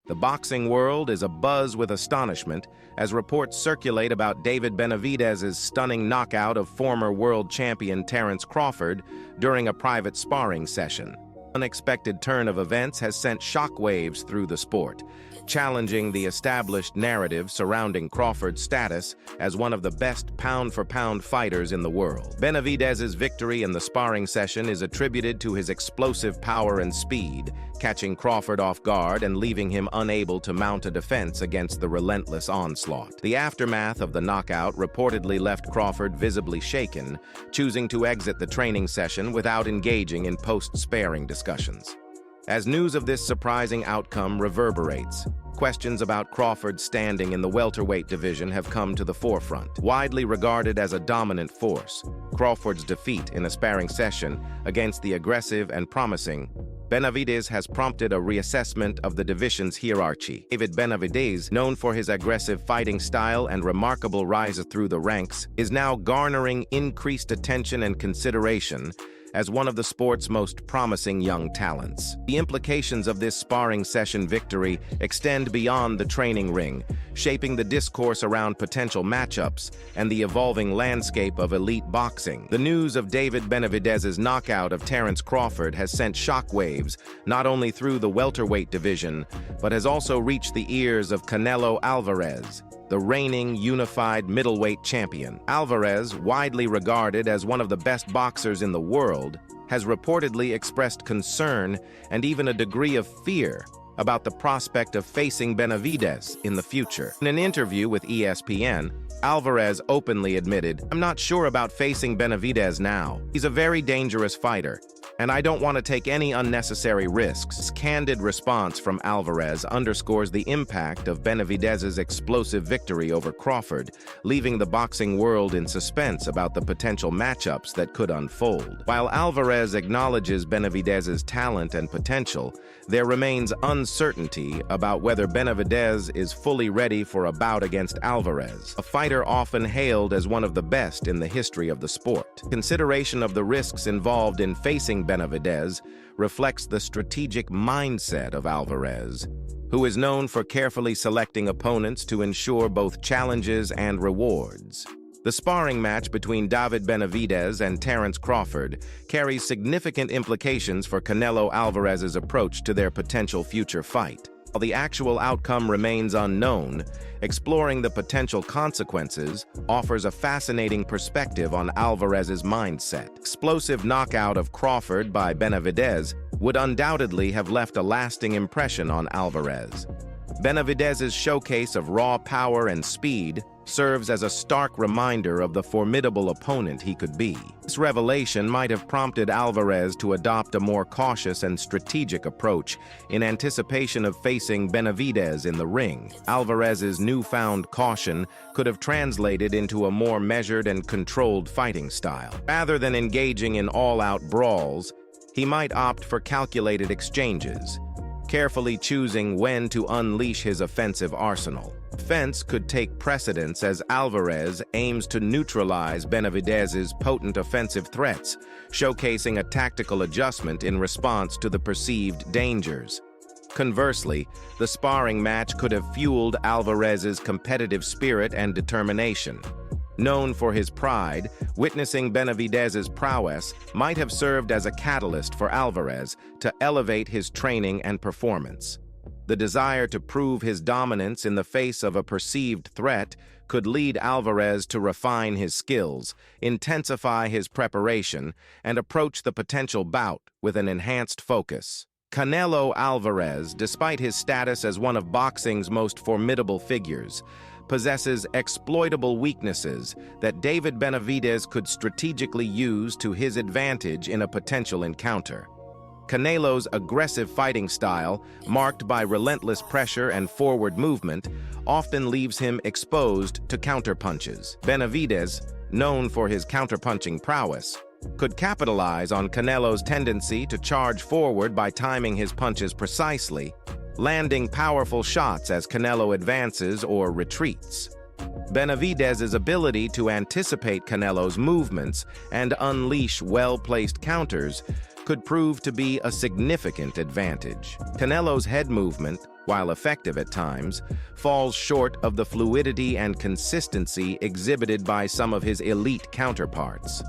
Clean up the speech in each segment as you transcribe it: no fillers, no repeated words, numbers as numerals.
The boxing world is abuzz with astonishment as reports circulate about David Benavidez's stunning knockout of former world champion Terence Crawford during a private sparring session. An unexpected turn of events has sent shockwaves through the sport, challenging the established narrative surrounding Crawford's status as one of the best pound-for-pound fighters in the world. Benavidez's victory in the sparring session is attributed to his explosive power and speed, catching Crawford off guard and leaving him unable to mount a defense against the relentless onslaught. The aftermath of the knockout reportedly left Crawford visibly shaken, choosing to exit the training session without engaging in post-sparring discussions. As news of this surprising outcome reverberates, questions about Crawford's standing in the welterweight division have come to the forefront. Widely regarded as a dominant force, Crawford's defeat in a sparring session against the aggressive and promising Benavidez has prompted a reassessment of the division's hierarchy. David Benavidez, known for his aggressive fighting style and remarkable rise through the ranks, is now garnering increased attention and consideration as one of the sport's most promising young talents. The implications of this sparring session victory extend beyond the training ring, shaping the discourse around potential matchups and the evolving landscape of elite boxing. The news of David Benavidez's knockout of Terence Crawford has sent shockwaves not only through the welterweight division, but has also reached the ears of Canelo Alvarez, the reigning unified middleweight champion. Alvarez, widely regarded as one of the best boxers in the world, has reportedly expressed concern and even a degree of fear about the prospect of facing Benavidez in the future. In an interview with ESPN, Alvarez openly admitted, "I'm not sure about facing Benavidez now. He's a very dangerous fighter, and I don't want to take any unnecessary risks." This candid response from Alvarez underscores the impact of Benavidez's explosive victory over Crawford, leaving the boxing world in suspense about the potential matchups that could unfold. While Alvarez acknowledges Benavidez's talent and potential, there remains uncertainty about whether Benavidez is fully ready for a bout against Alvarez, a fighter often hailed as one of the best in the history of the sport. Consideration of the risks involved in facing Benavidez reflects the strategic mindset of Alvarez, who is known for carefully selecting opponents to ensure both challenges and rewards. The sparring match between David Benavidez and Terence Crawford carries significant implications for Canelo Alvarez's approach to their potential future fight. While the actual outcome remains unknown, exploring the potential consequences offers a fascinating perspective on Alvarez's mindset. Explosive knockout of Crawford by Benavidez would undoubtedly have left a lasting impression on Alvarez. Benavidez's showcase of raw power and speed serves as a stark reminder of the formidable opponent he could be. This revelation might have prompted Alvarez to adopt a more cautious and strategic approach in anticipation of facing Benavidez in the ring. Alvarez's newfound caution could have translated into a more measured and controlled fighting style. Rather than engaging in all-out brawls, he might opt for calculated exchanges, carefully choosing when to unleash his offensive arsenal. Defense could take precedence as Alvarez aims to neutralize Benavidez's potent offensive threats, showcasing a tactical adjustment in response to the perceived dangers. Conversely, the sparring match could have fueled Alvarez's competitive spirit and determination. Known for his pride, witnessing Benavidez's prowess might have served as a catalyst for Alvarez to elevate his training and performance. The desire to prove his dominance in the face of a perceived threat could lead Alvarez to refine his skills, intensify his preparation, and approach the potential bout with an enhanced focus. Canelo Alvarez, despite his status as one of boxing's most formidable figures, possesses exploitable weaknesses that David Benavidez could strategically use to his advantage in a potential encounter. Canelo's aggressive fighting style, marked by relentless pressure and forward movement, often leaves him exposed to counterpunches. Benavidez, known for his counterpunching prowess, could capitalize on Canelo's tendency to charge forward by timing his punches precisely, landing powerful shots as Canelo advances or retreats. Benavidez's ability to anticipate Canelo's movements and unleash well-placed counters could prove to be a significant advantage. Canelo's head movement, while effective at times, falls short of the fluidity and consistency exhibited by some of his elite counterparts.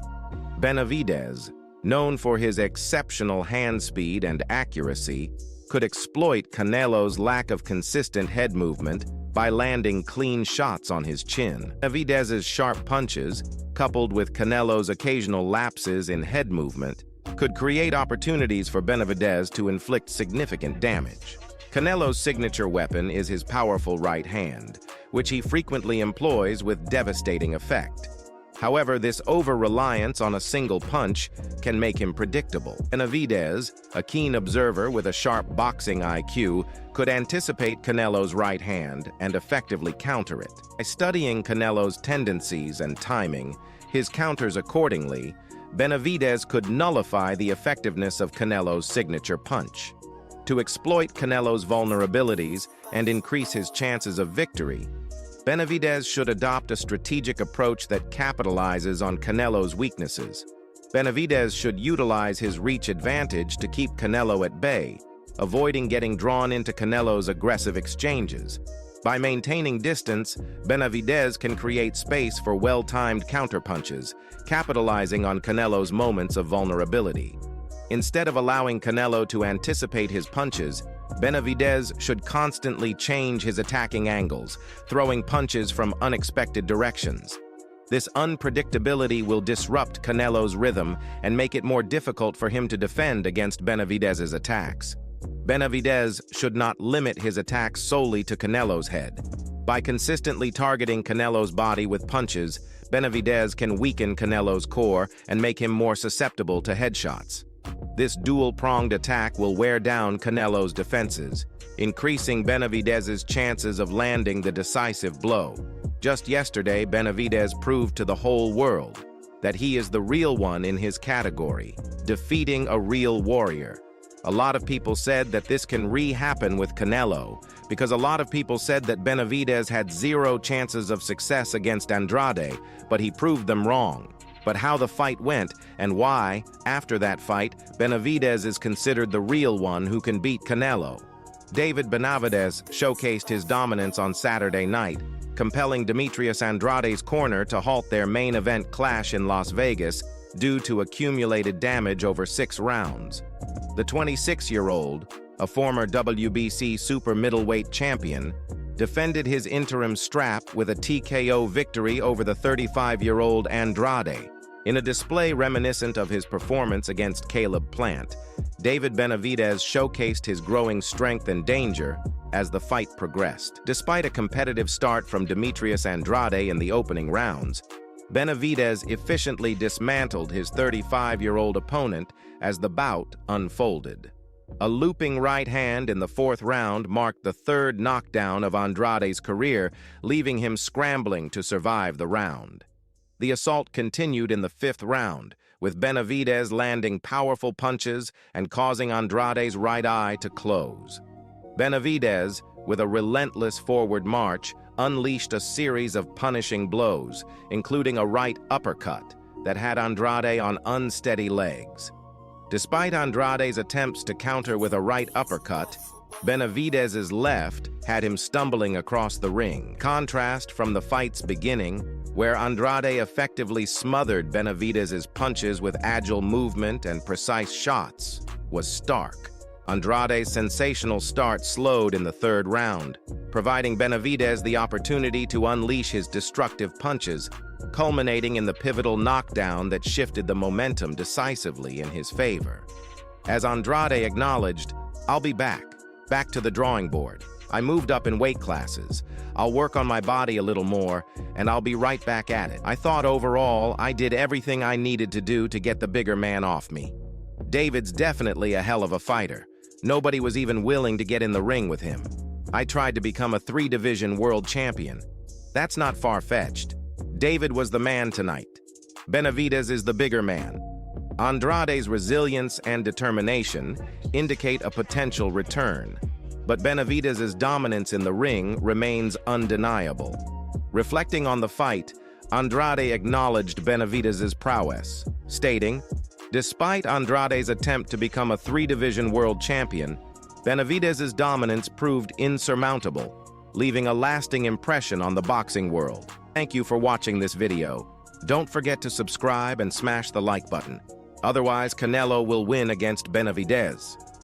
Benavidez, known for his exceptional hand speed and accuracy, could exploit Canelo's lack of consistent head movement by landing clean shots on his chin. Benavidez's sharp punches, coupled with Canelo's occasional lapses in head movement, could create opportunities for Benavidez to inflict significant damage. Canelo's signature weapon is his powerful right hand, which he frequently employs with devastating effect. However, this over-reliance on a single punch can make him predictable. Benavidez, a keen observer with a sharp boxing IQ, could anticipate Canelo's right hand and effectively counter it. By studying Canelo's tendencies and timing, his counters accordingly, Benavidez could nullify the effectiveness of Canelo's signature punch. To exploit Canelo's vulnerabilities and increase his chances of victory, Benavidez should adopt a strategic approach that capitalizes on Canelo's weaknesses. Benavidez should utilize his reach advantage to keep Canelo at bay, avoiding getting drawn into Canelo's aggressive exchanges. By maintaining distance, Benavidez can create space for well-timed counterpunches, capitalizing on Canelo's moments of vulnerability. Instead of allowing Canelo to anticipate his punches, Benavidez should constantly change his attacking angles, throwing punches from unexpected directions. This unpredictability will disrupt Canelo's rhythm and make it more difficult for him to defend against Benavidez's attacks. Benavidez should not limit his attacks solely to Canelo's head. By consistently targeting Canelo's body with punches, Benavidez can weaken Canelo's core and make him more susceptible to headshots. This dual-pronged attack will wear down Canelo's defenses, increasing Benavidez's chances of landing the decisive blow. Just yesterday, Benavidez proved to the whole world that he is the real one in his category, defeating a real warrior. A lot of people said that this can re-happen with Canelo, because a lot of people said that Benavidez had zero chances of success against Andrade, but he proved them wrong. But how the fight went and why, after that fight, Benavidez is considered the real one who can beat Canelo. David Benavidez showcased his dominance on Saturday night, compelling Demetrius Andrade's corner to halt their main event clash in Las Vegas due to accumulated damage over 6 rounds. The 26-year-old, a former WBC super middleweight champion, defended his interim strap with a TKO victory over the 35-year-old Andrade. In a display reminiscent of his performance against Caleb Plant, David Benavidez showcased his growing strength and danger as the fight progressed. Despite a competitive start from Demetrius Andrade in the opening rounds, Benavidez efficiently dismantled his 35-year-old opponent as the bout unfolded. A looping right hand in the 4th round marked the 3rd knockdown of Andrade's career, leaving him scrambling to survive the round. The assault continued in the 5th round, with Benavidez landing powerful punches and causing Andrade's right eye to close. Benavidez, with a relentless forward march, unleashed a series of punishing blows, including a right uppercut that had Andrade on unsteady legs. Despite Andrade's attempts to counter with a right uppercut, Benavidez's left had him stumbling across the ring. Contrast from the fight's beginning, where Andrade effectively smothered Benavidez's punches with agile movement and precise shots, was stark. Andrade's sensational start slowed in the 3rd round, providing Benavidez the opportunity to unleash his destructive punches, culminating in the pivotal knockdown that shifted the momentum decisively in his favor. As Andrade acknowledged, "I'll be back to the drawing board. I moved up in weight classes. I'll work on my body a little more, and I'll be right back at it. I thought overall I did everything I needed to do to get the bigger man off me." David's definitely a hell of a fighter. Nobody was even willing to get in the ring with him. I tried to become a 3-division world champion. That's not far-fetched. David was the man tonight. Benavidez is the bigger man. Andrade's resilience and determination indicate a potential return, but Benavidez's dominance in the ring remains undeniable. Reflecting on the fight, Andrade acknowledged Benavidez's prowess, stating, "Despite Andrade's attempt to become a 3-division world champion, Benavidez's dominance proved insurmountable, leaving a lasting impression on the boxing world. Thank you for watching this video. Don't forget to subscribe and smash the like button. Otherwise, Canelo will win against Benavidez.